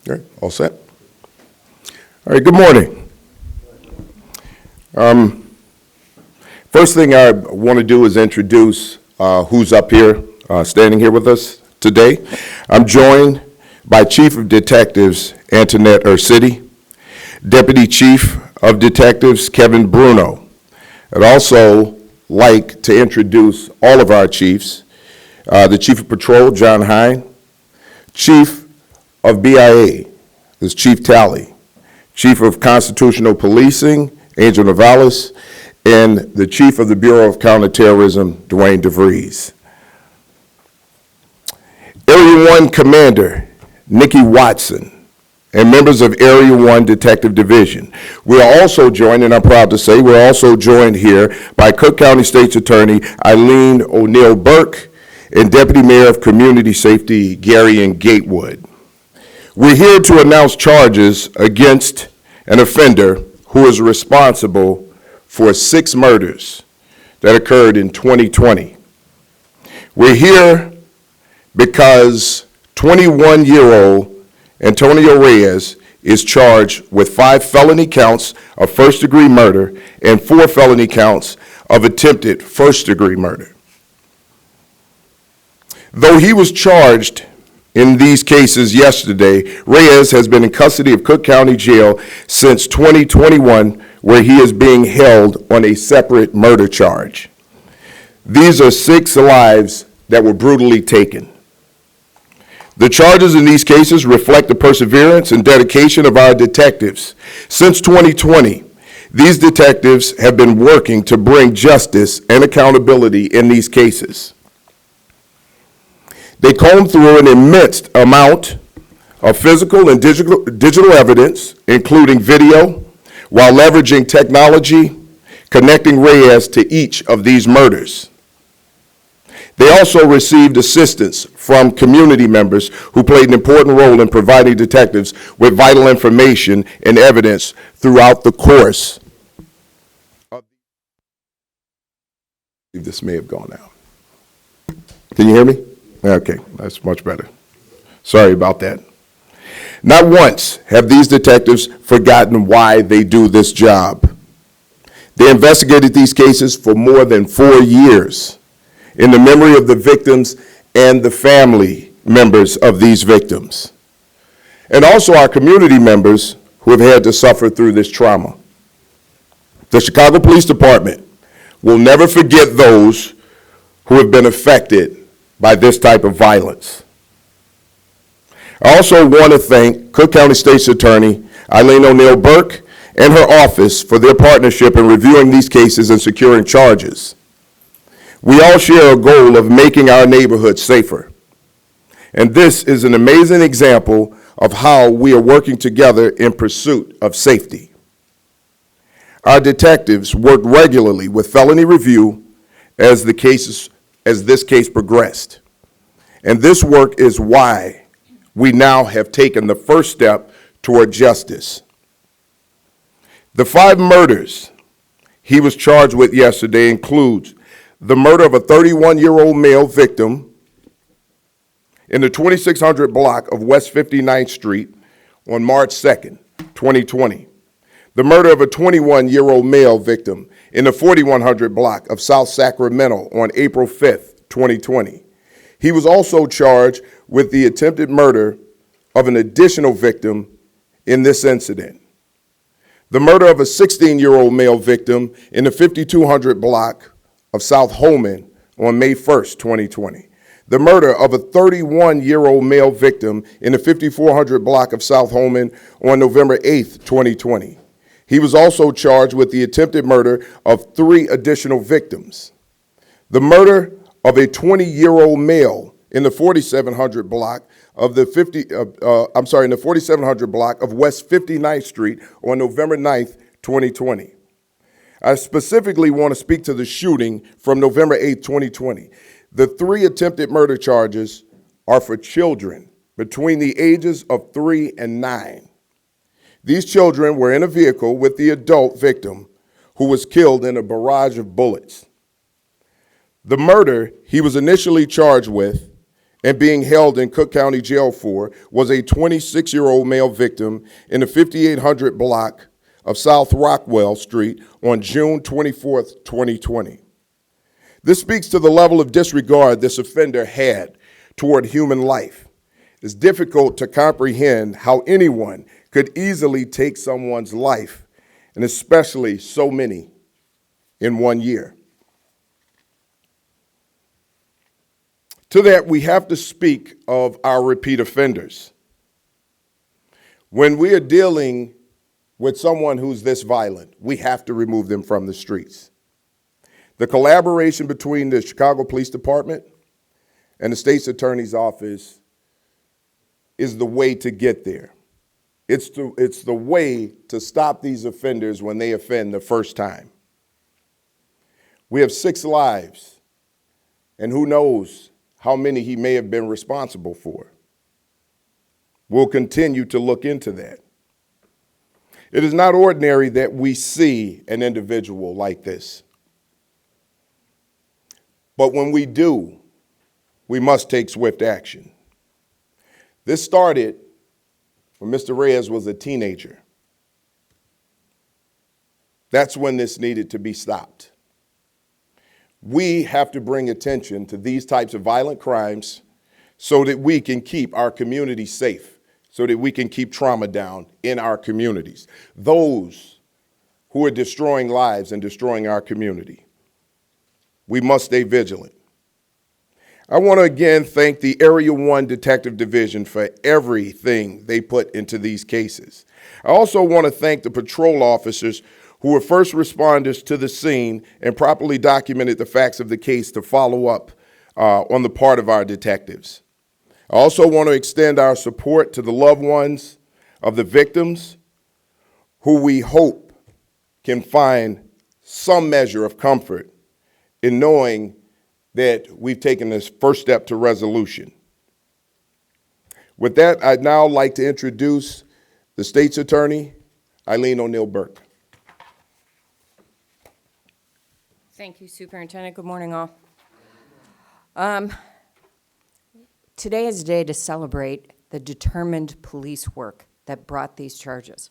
All right, all set. All right, good morning. First thing I want to do is introduce who's up here, standing here with us today. I'm joined by Chief of Detectives Antoinette Ursitti, Deputy Chief of Detectives Kevin Bruno. I'd also like to introduce all of our chiefs, the Chief of Patrol, John Hine, Chief of BIA is Chief Talley, Chief of Constitutional Policing, Angel Navales, and the Chief of the Bureau of Counterterrorism, Dwayne DeVries. Area 1 Commander, Nikki Watson, and members of Area 1 Detective Division. We are also joined, and I'm proud to say, we're also joined here by Cook County State's Attorney Eileen O'Neill Burke and Deputy Mayor of Community Safety, Gary and Gatewood. We're here to announce charges against an offender who is responsible for 6 murders that occurred in 2020. We're here because 21-year-old Antonio Reyes is charged with 5 felony counts of first-degree murder and 4 felony counts of attempted first-degree murder. Though he was charged in these cases yesterday, Reyes has been in custody of Cook County Jail since 2021, where he is being held on a separate murder charge. These are 6 lives that were brutally taken. The charges in these cases reflect the perseverance and dedication of our detectives. Since 2020, these detectives have been working to bring justice and accountability in these cases. They combed through an immense amount of physical and digital evidence, including video, while leveraging technology, connecting Reyes to each of these murders. They also received assistance from community members who played an important role in providing detectives with vital information and evidence throughout the course. This may have gone out. Can you hear me? Okay, that's much better. Sorry about that. Not once have these detectives forgotten why they do this job. They investigated these cases for more than 4 years in the memory of the victims and the family members of these victims, and also our community members who have had to suffer through this trauma. The Chicago Police Department will never forget those who have been affected by this type of violence. I also want to thank Cook County State's Attorney Eileen O'Neill Burke and her office for their partnership in reviewing these cases and securing charges. We all share a goal of making our neighborhoods safer. And this is an amazing example of how we are working together in pursuit of safety. Our detectives work regularly with felony review as this case progressed. And this work is why we now have taken the first step toward justice. The 5 murders he was charged with yesterday includes the murder of a 31-year-old male victim in the 2600 block of West 59th Street on March 2nd, 2020. The murder of a 21-year-old male victim in the 4100 block of South Sacramento on April 5th, 2020. He was also charged with the attempted murder of an additional victim in this incident. The murder of a 16-year-old male victim in the 5200 block of South Holman on May 1st, 2020. The murder of a 31-year-old male victim in the 5400 block of South Holman on November 8th, 2020. He was also charged with the attempted murder of 3 additional victims. The murder of a 20-year-old male in the 4700 block of the 4700 block of West 59th Street on November 9th, 2020. I specifically want to speak to the shooting from November 8th, 2020. The 3 attempted murder charges are for children between the ages of 3 and 9. These children were in a vehicle with the adult victim who was killed in a barrage of bullets. The murder he was initially charged with and being held in Cook County Jail for was a 26-year-old male victim in the 5800 block of South Rockwell Street on June 24th, 2020. This speaks to the level of disregard this offender had toward human life. It's difficult to comprehend how anyone could easily take someone's life, and especially so many in 1 year. To that, we have to speak of our repeat offenders. When we are dealing with someone who's this violent, we have to remove them from the streets. The collaboration between the Chicago Police Department and the state's attorney's office is the way to get there. It's the way to stop these offenders when they offend the first time. We have 6 lives, and who knows how many he may have been responsible for. We'll continue to look into that. It is not ordinary that we see an individual like this. But when we do, we must take swift action. This started when Mr. Reyes was a teenager. That's when this needed to be stopped. We have to bring attention to these types of violent crimes so that we can keep our community safe, so that we can keep trauma down in our communities. Those who are destroying lives and destroying our community, we must stay vigilant. I want to again thank the Area 1 Detective Division for everything they put into these cases. I also want to thank the patrol officers who were first responders to the scene and properly documented the facts of the case to follow up on the part of our detectives. I also want to extend our support to the loved ones of the victims who we hope can find some measure of comfort in knowing that we've taken this first step to resolution. With that, I'd now like to introduce the state's attorney, Eileen O'Neill Burke. Thank you, Superintendent. Good morning, all. Today is a day to celebrate the determined police work that brought these charges.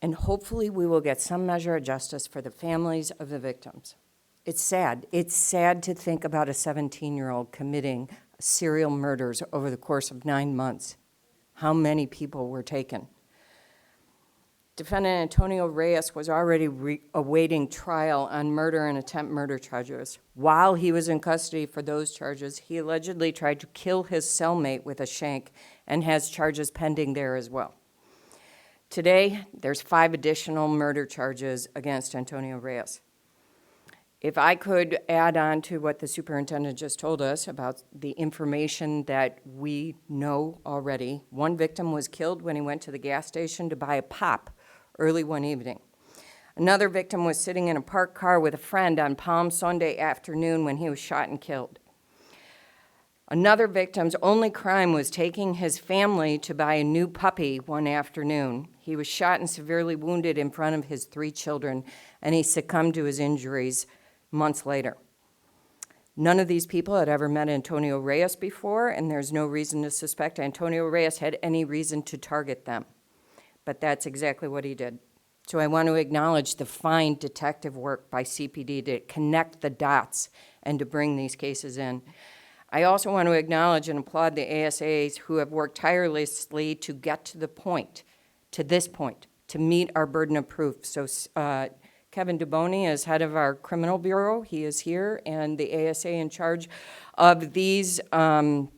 And hopefully we will get some measure of justice for the families of the victims. It's sad. It's sad to think about a 17-year-old committing serial murders over the course of 9 months. How many people were taken? Defendant Antonio Reyes was already awaiting trial on murder and attempt murder charges. While he was in custody for those charges, he allegedly tried to kill his cellmate with a shank and has charges pending there as well. Today, there's 5 additional murder charges against Antonio Reyes. If I could add on to what the superintendent just told us about the information that we know already, one victim was killed when he went to the gas station to buy a pop early one evening. Another victim was sitting in a parked car with a friend on Palm Sunday afternoon when he was shot and killed. Another victim's only crime was taking his family to buy a new puppy one afternoon. He was shot and severely wounded in front of his 3 children, and he succumbed to his injuries months later. None of these people had ever met Antonio Reyes before, and there's no reason to suspect Antonio Reyes had any reason to target them. But that's exactly what he did. So I want to acknowledge the fine detective work by CPD to connect the dots and to bring these cases in. I also want to acknowledge and applaud the ASAs who have worked tirelessly to get to this point, to meet our burden of proof. So Kevin DeBoni is head of our criminal bureau. He is here, and the ASA in charge of these of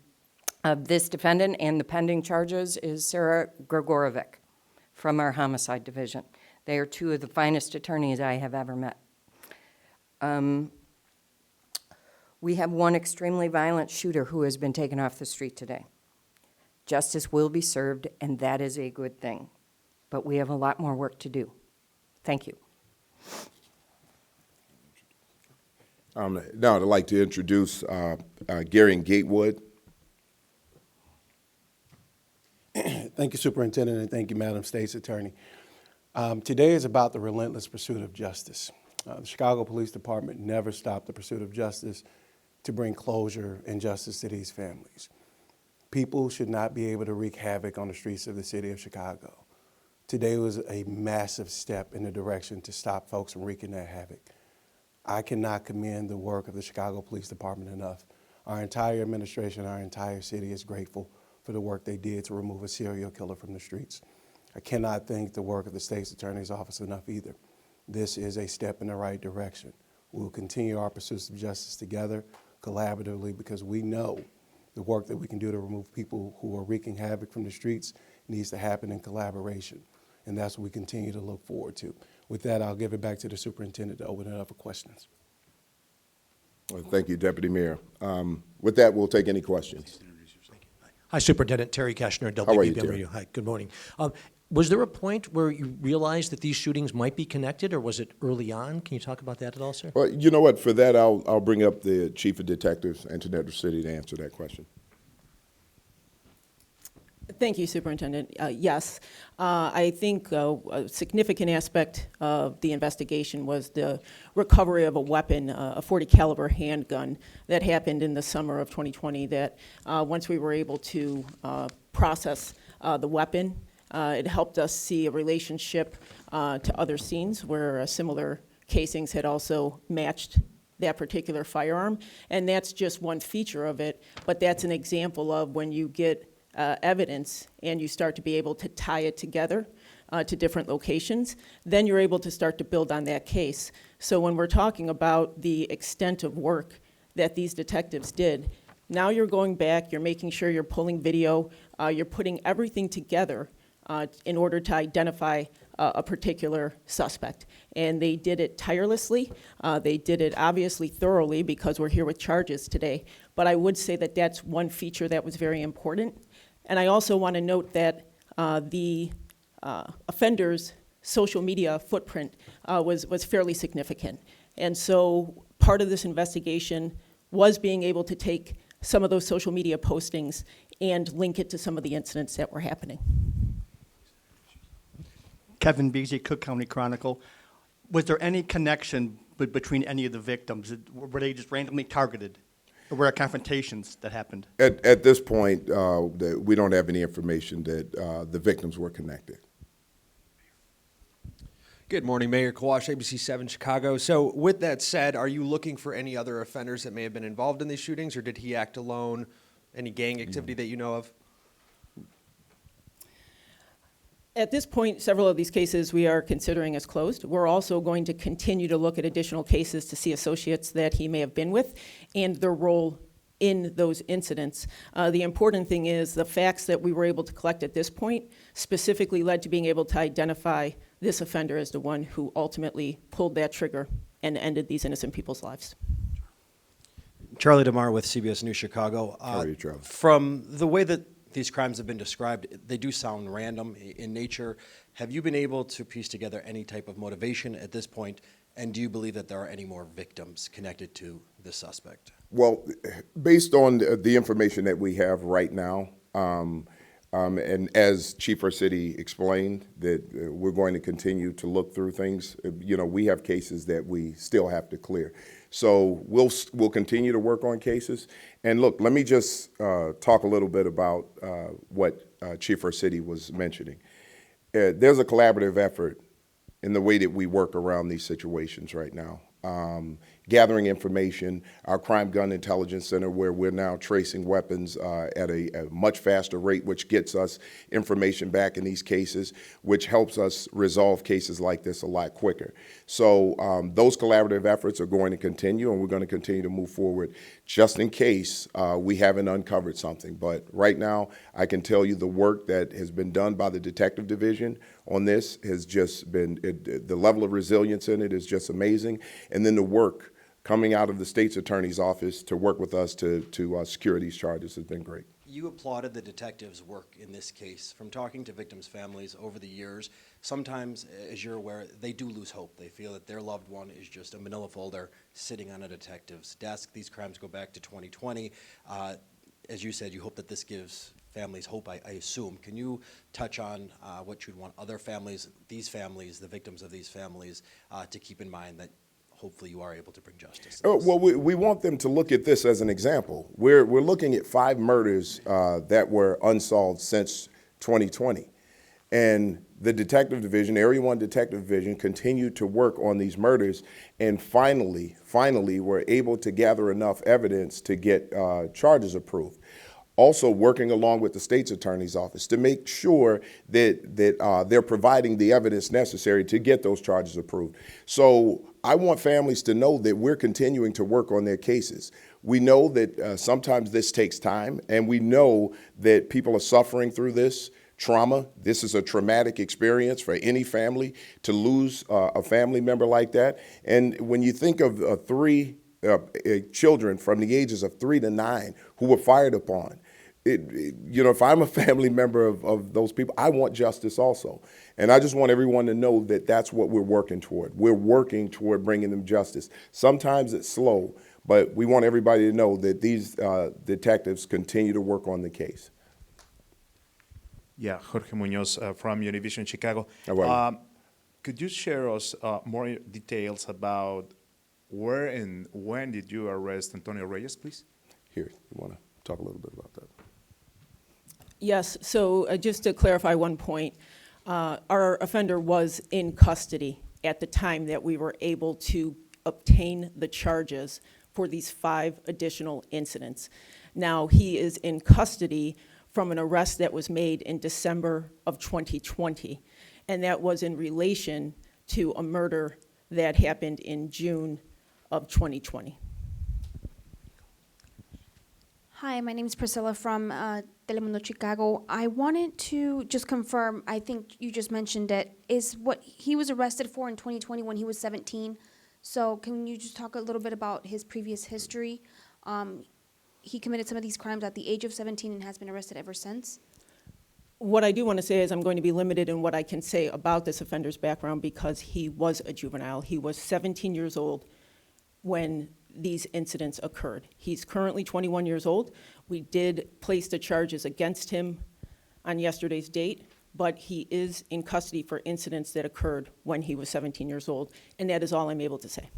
this defendant and the pending charges is Sarah Gregorovic from our homicide division. They are 2 of the finest attorneys I have ever met. We have one extremely violent shooter who has been taken off the street today. Justice will be served, and that is a good thing. But we have a lot more work to do. Thank you. Now I'd like to introduce Gary Gatewood. Thank you, Superintendent, and thank you, Madam State's Attorney. Today is about the relentless pursuit of justice. The Chicago Police Department never stopped the pursuit of justice. to bring closure and justice to these families. People should not be able to wreak havoc on the streets of the city of Chicago. Today was a massive step in the direction to stop folks from wreaking that havoc. I cannot commend the work of the Chicago Police Department enough. Our entire administration, our entire city is grateful for the work they did to remove a serial killer from the streets. I cannot thank the work of the State's Attorney's Office enough either. This is a step in the right direction. We'll continue our pursuits of justice together, collaboratively, because we know the work that we can do to remove people who are wreaking havoc from the streets needs to happen in collaboration. And that's what we continue to look forward to. With that, I'll give it back to the superintendent to open it up for questions. Well, thank you, Deputy Mayor. With that, we'll take any questions. Hi, Superintendent Terry Keshner, How are you, WBBM Terry? Radio. Hi, good morning. Was there a point where you realized that these shootings might be connected, or was it early on? Can you talk about that at all, sir? Well, you know what? For that, I'll bring up the Chief of Detectives, Antoinette City, to answer that question. Thank you, Superintendent. Yes, I think a significant aspect of the investigation was the recovery of a weapon, a .40 caliber handgun that happened in the summer of 2020 that once we were able to process the weapon, it helped us see a relationship to other scenes where similar casings had also matched that particular firearm. And that's just one feature of it, but that's an example of when you get evidence and you start to be able to tie it together to different locations, then you're able to start to build on that case. So when we're talking about the extent of work that these detectives did, now you're going back, you're making sure you're pulling video, you're putting everything together in order to identify a particular suspect. And they did it tirelessly. They did it obviously thoroughly because we're here with charges today. But I would say that that's one feature that was very important. And I also want to note that the offender's social media footprint was fairly significant. And so part of this investigation was being able to take some of those social media postings and link it to some of the incidents that were happening. Kevin Beasley, Cook County Chronicle. Was there any connection between any of the victims? Were they just randomly targeted? Or were there confrontations that happened? At this point, we don't have any information that the victims were connected. Good morning, Mayor Kawash, ABC 7 Chicago. So with that said, are you looking for any other offenders that may have been involved in these shootings, or did he act alone? Any gang activity that you know of? At this point, several of these cases we are considering as closed. We're also going to continue to look at additional cases to see associates that he may have been with and their role in those incidents. The important thing is the facts that we were able to collect at this point specifically led to being able to identify this offender as the one who ultimately pulled that trigger and ended these innocent people's lives. Charlie DeMar with CBS News Chicago. How are you, Charlie? From the way that these crimes have been described, they do sound random in nature. Have you been able to piece together any type of motivation at this point, and do you believe that there are any more victims connected to the suspect? Well, based on the information that we have right now, and as Chief City explained, that we're going to continue to look through things. You know, we have cases that we still have to clear. So we'll continue to work on cases. And look, let me just talk a little bit about what Chief City was mentioning. There's a collaborative effort in the way that we work around these situations right now. Gathering information, our Crime Gun Intelligence Center, where we're now tracing weapons at a much faster rate, which gets us information back in these cases, which helps us resolve cases like this a lot quicker. So those collaborative efforts are going to continue, and we're going to continue to move forward just in case we haven't uncovered something. But right now, I can tell you the work that has been done by the Detective Division on this has just been, the level of resilience in it is just amazing. And then the work coming out of the State's Attorney's Office to work with us to secure these charges has been great. You applauded the detectives' work in this case. From talking to victims' families over the years, sometimes, as you're aware, they do lose hope. They feel that their loved one is just a manila folder sitting on a detective's desk. These crimes go back to 2020. As you said, you hope that this gives families hope, I assume. Can you touch on what you'd want other families, these families, the victims of these families, to keep in mind that hopefully you are able to bring justice. Well, we want them to look at this as an example. We're looking at 5 murders that were unsolved since 2020. And the detective division, Area 1 Detective Division, continued to work on these murders, and finally were able to gather enough evidence to get charges approved. Also working along with the state's attorney's office to make sure that they're providing the evidence necessary to get those charges approved. So I want families to know that we're continuing to work on their cases. We know that sometimes this takes time, and we know that people are suffering through this trauma. This is a traumatic experience for any family to lose a family member like that. And when you think of 3 children from the ages of 3 to 9 who were fired upon, if I'm a family member of those people, I want justice also. And I just want everyone to know that that's what we're working toward. We're working toward bringing them justice. Sometimes it's slow, but we want everybody to know that these detectives continue to work on the case. Yeah, Jorge Munoz from Univision Chicago. How are you? Could you share us more details about where and when did you arrest Antonio Reyes, please? Here, you want to talk a little bit about that? Yes, so just to clarify one point, our offender was in custody at the time that we were able to obtain the charges for these 5 additional incidents. Now, he is in custody from an arrest that was made in December of 2020, and that was in relation to a murder that happened in June of 2020. Hi, my name is Priscilla from Telemundo Chicago. I wanted to just confirm, I think you just mentioned it, is what he was arrested for in 2020 when he was 17. So can you just talk a little bit about his previous history? He committed some of these crimes at the age of 17 and has been arrested ever since. What I do want to say is I'm going to be limited in what I can say about this offender's background because he was a juvenile. He was 17 years old when these incidents occurred. He's currently 21 years old. We did place the charges against him on yesterday's date, but he is in custody for incidents that occurred when he was 17 years old, and that is all I'm able to say.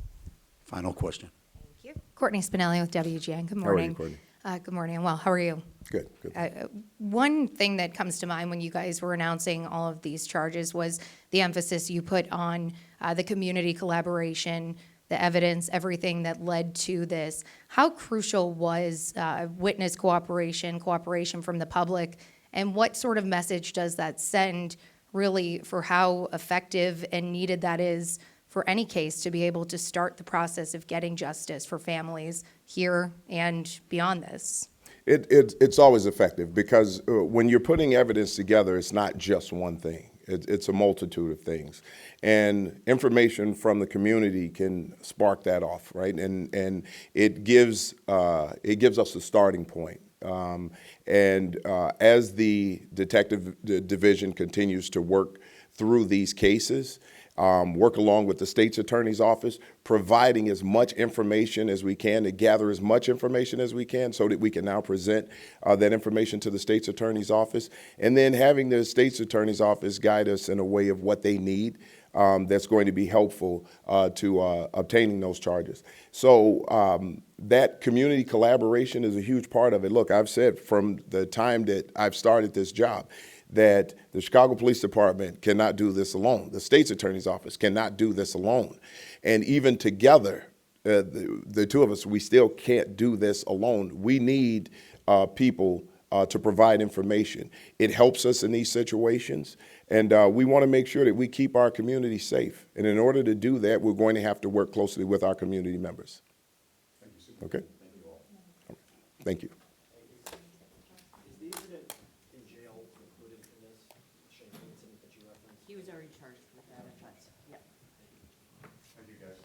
Final question. Thank you. Courtney Spinelli with WGN. Good How are you, morning. Courtney? Good morning. I'm well. How are you? Good, good. One thing that comes to mind when you guys were announcing all of these charges was the emphasis you put on the community collaboration, the evidence, everything that led to this. How crucial was witness cooperation from the public, and what sort of message does that send really for how effective and needed that is for any case to be able to start the process of getting justice for families here and beyond this? It's always effective because when you're putting evidence together, it's not just one thing. It's a multitude of things. And information from the community can spark that off, right? And it gives us a starting point. As the detective division continues to work through these cases, work along with the state's attorney's office, providing as much information as we can to gather as much information as we can so that we can now present that information to the state's attorney's office, and then having the state's attorney's office guide us in a way of what they need that's going to be helpful to obtaining those charges. So that community collaboration is a huge part of it. Look, I've said from the time that I've started this job that the Chicago Police Department cannot do this alone. The state's attorney's office cannot do this alone. And even together, the two of us, we still can't do this alone. We need people to provide information. It helps us in these situations, and we want to make sure that we keep our community safe. And in order to do that, we're going to have to work closely with our community members. Okay? Thank you all. Thank you. He was already charged with that offense. Yeah. Thank you, guys.